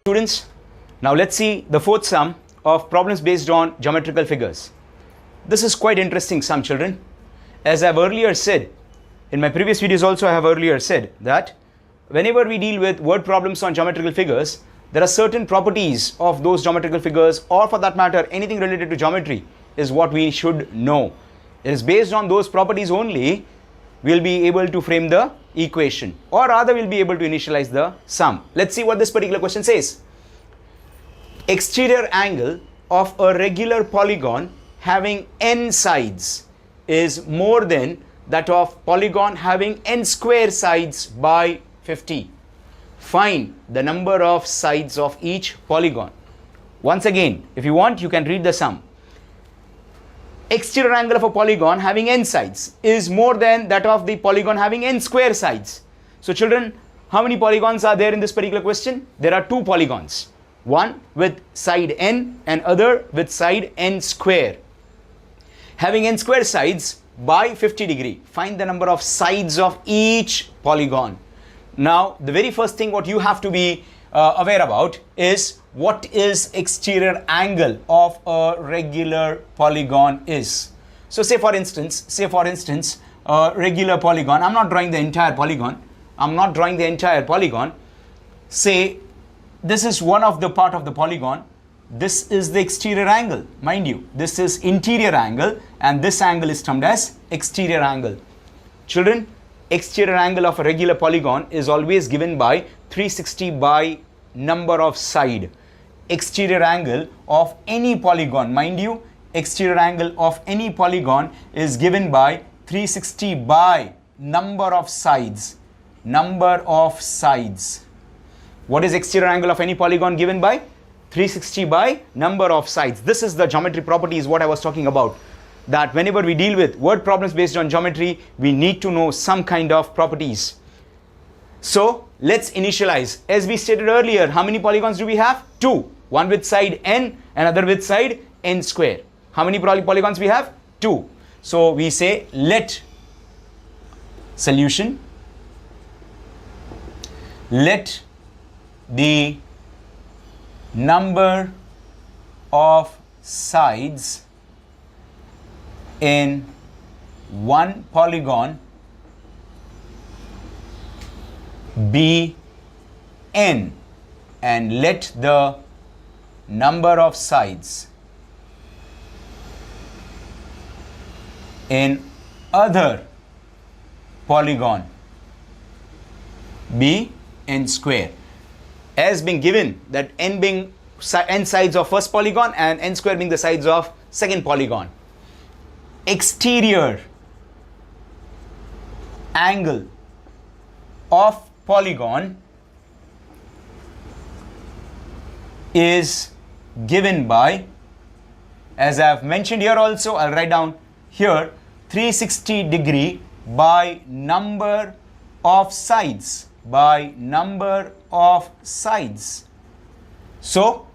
Students, now let's see the fourth sum of problems based on geometrical figures. This is quite interesting sum, children. As I've earlier said, in my previous videos also I have earlier said that whenever we deal with word problems on geometrical figures, there are certain properties of those geometrical figures, or for that matter anything related to geometry, is what we should know. It is based on those properties only we'll be able to frame the equation, or rather we'll be able to initialize the sum. Let's see what this particular question says. Exterior angle of a regular polygon having n sides is more than that of polygon having n square sides by 50. Find the number of sides of each polygon. Once again, if you want, you can read the sum. Exterior angle of a polygon having n sides is more than that of the polygon having n square sides. So children, how many polygons are there in this particular question? There are two polygons, one with side n and other with side n square. Having n square sides by 50 degree. Find the number of sides of each polygon. Now the very first thing what you have to be aware about is what is exterior angle of a regular polygon is. So say for instance a regular polygon, I'm not drawing the entire polygon, say this is one of the part of the polygon, this is the exterior angle, mind you, this is interior angle and this angle is termed as exterior angle. Children, exterior angle of a regular polygon is always given by 360 by number of side. Exterior angle of any polygon, mind you, exterior angle of any polygon is given by 360 by number of sides. What is exterior angle of any polygon given by? 360 by number of sides. This is the geometry property is what I was talking about. That whenever we deal with word problems based on geometry, we need to know some kind of properties. So let's initialize. As we stated earlier, how many polygons do we have? Two. One with side n, another with side n square. How many polygons we have? Two. So we say let solution, let the number of sides in one polygon be n, and let the number of sides in other polygon be n square, as being given that n being n sides of first polygon and n square being the sides of second polygon. Exterior angle of polygon is given by, as I have mentioned here also, I'll write down here, 360 degree by number of sides. So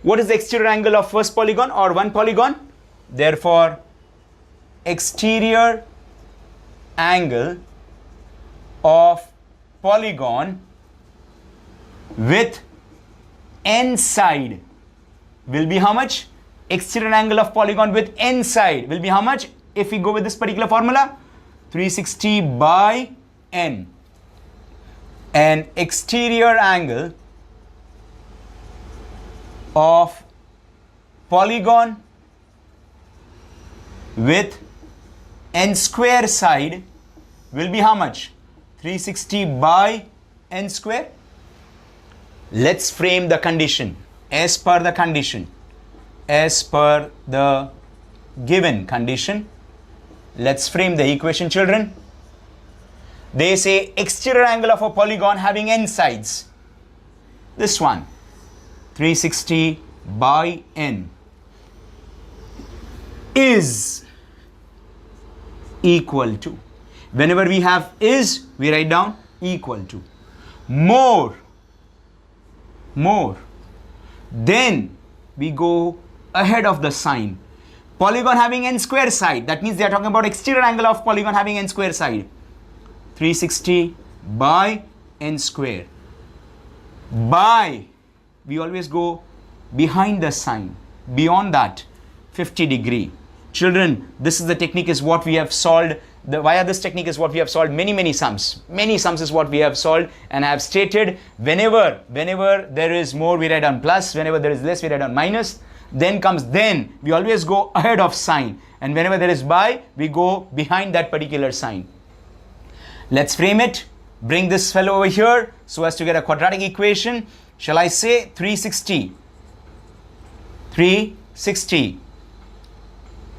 what is the exterior angle of first polygon or one polygon? Therefore exterior angle of polygon with n side will be how much? Exterior angle of polygon with n side will be how much? If we go with this particular formula, 360 by n. And exterior angle of polygon with n square side will be how much? 360 by n square. Let's frame the condition as per the given condition. Let's frame the equation, children. They say exterior angle of a polygon having n sides. This one, 360 by n, is equal to, whenever we have is, we write down equal to, more, then we go ahead of the sign. Polygon having n square side, that means they are talking about exterior angle of polygon having n square side. 360 by n square by we always go behind the sign, beyond that 50 degree. Children, this is the technique is what we have solved. Via this technique is what we have solved many sums. Many sums is what we have solved, and I have stated whenever there is more, we write down plus, whenever there is less, we write down minus. Then we always go ahead of sign, and whenever there is by, we go behind that particular sign. Let's frame it. Bring this fellow over here so as to get a quadratic equation. Shall I say 360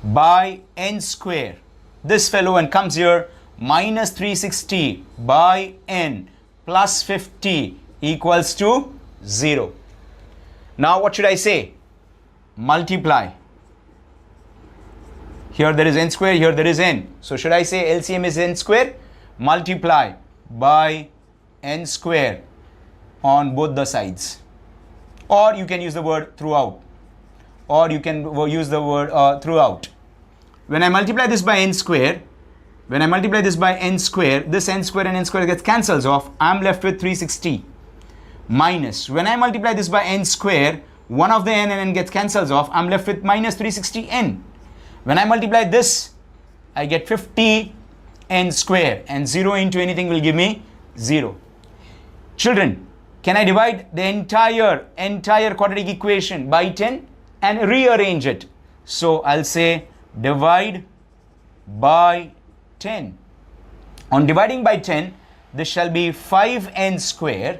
by n square, this fellow, and comes here, minus 360 by n plus 50 equals to 0. Now what should I say? Multiply. Here there is n square, here there is n. So should I say LCM is n square? Multiply by n square on both the sides. Or you can use the word throughout. Throughout. When I multiply this by n square, this n square and n square gets cancels off. I'm left with 360. Minus, when I multiply this by n square, one of the n and n gets cancels off. I'm left with minus 360n. When I multiply this, I get 50 n square, and 0 into anything will give me 0. Children, can I divide the entire quadratic equation by 10 and rearrange it? So I'll say divide by 10. On dividing by 10, this shall be 5n square.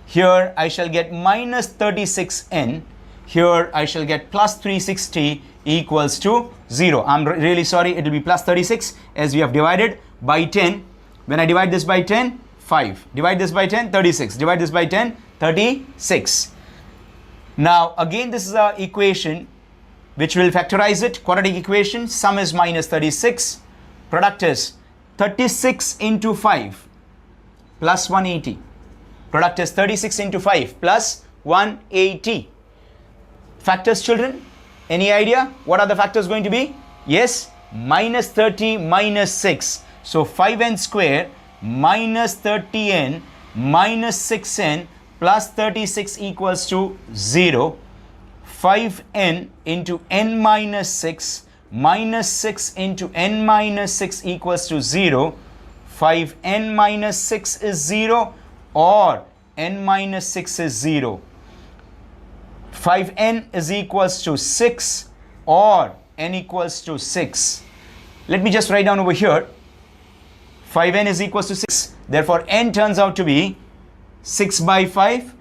Here I shall get minus 36n. Here I shall get plus 360 equals to 0. I'm really sorry, it will be plus 36 as we have divided by 10. When I divide this by 10, 5. Divide this by 10, 36. Divide this by 10, 36. Now again, this is our equation which will factorize it. Quadratic equation, sum is minus 36. Product is 36 into 5 plus 180. Product is 36 into 5 plus 180. Factors, children? Any idea? What are the factors going to be? Yes, minus 30 minus 6. So 5n square minus 30n minus 6n plus 36 equals to 0. 5n into n minus 6 minus 6 into n minus 6 equals to 0. 5n minus 6 is 0 or n minus 6 is 0. 5n is equals to 6 or n equals to 6. Let me just write down over here. 5n is equals to 6. Therefore, n turns out to be 6 by 5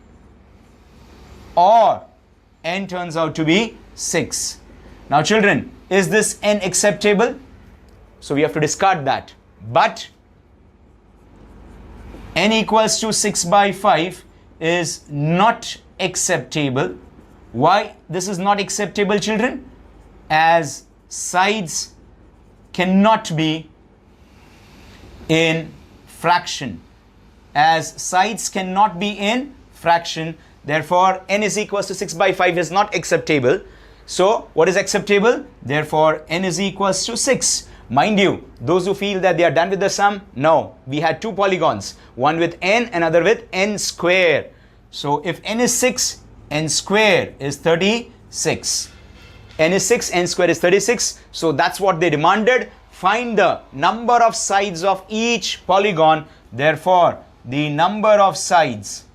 or n turns out to be 6. Now children, is this n acceptable? So we have to discard that. But n equals to 6 by 5 is not acceptable. Why this is not acceptable, children? As sides cannot be in fraction. As sides cannot be in fraction, therefore n is equals to 6 by 5 is not acceptable. So what is acceptable? Therefore n is equals to 6. Mind you, those who feel that they are done with the sum, no, we had two polygons, one with n, another with n square. So if n is 6, n square is 36. N is 6, n square is 36. So that's what they demanded. Find the number of sides of each polygon. Therefore, the number of sides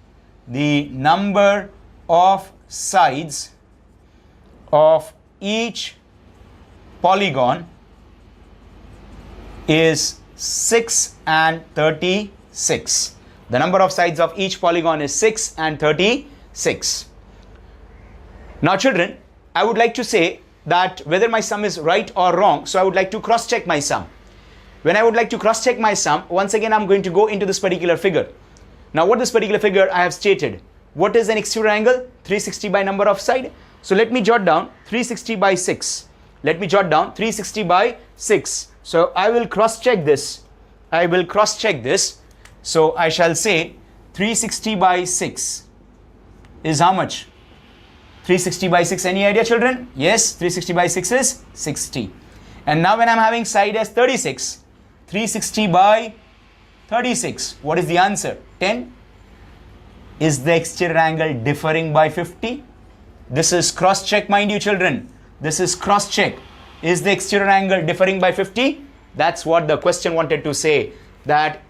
of each polygon is 6 and 36. The number of sides of each polygon is 6 and 36. Now children, I would like to say that whether my sum is right or wrong, so I would like to cross check my sum. When I would like to cross check my sum, once again I'm going to go into this particular figure. Now what this particular figure I have stated, what is an exterior angle? 360 by number of side. So let me jot down 360 by 6. Let me jot down 360 by 6. So I will cross check this. So I shall say 360 by 6 is how much? 360 by 6, any idea, children? Yes, 360 by 6 is 60. And now when I'm having side as 36, 360 by 36, what is the answer? 10. Is the exterior angle differing by 50? This is cross check, mind you children. This is cross check. Is the exterior angle differing by 50? That's what the question wanted to say, that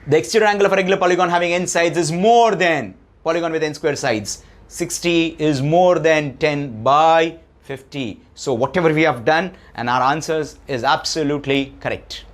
the exterior angle of a regular polygon having n sides is more than polygon with n square sides. 60 is more than 10 by 50. So whatever we have done, and our answers is absolutely correct.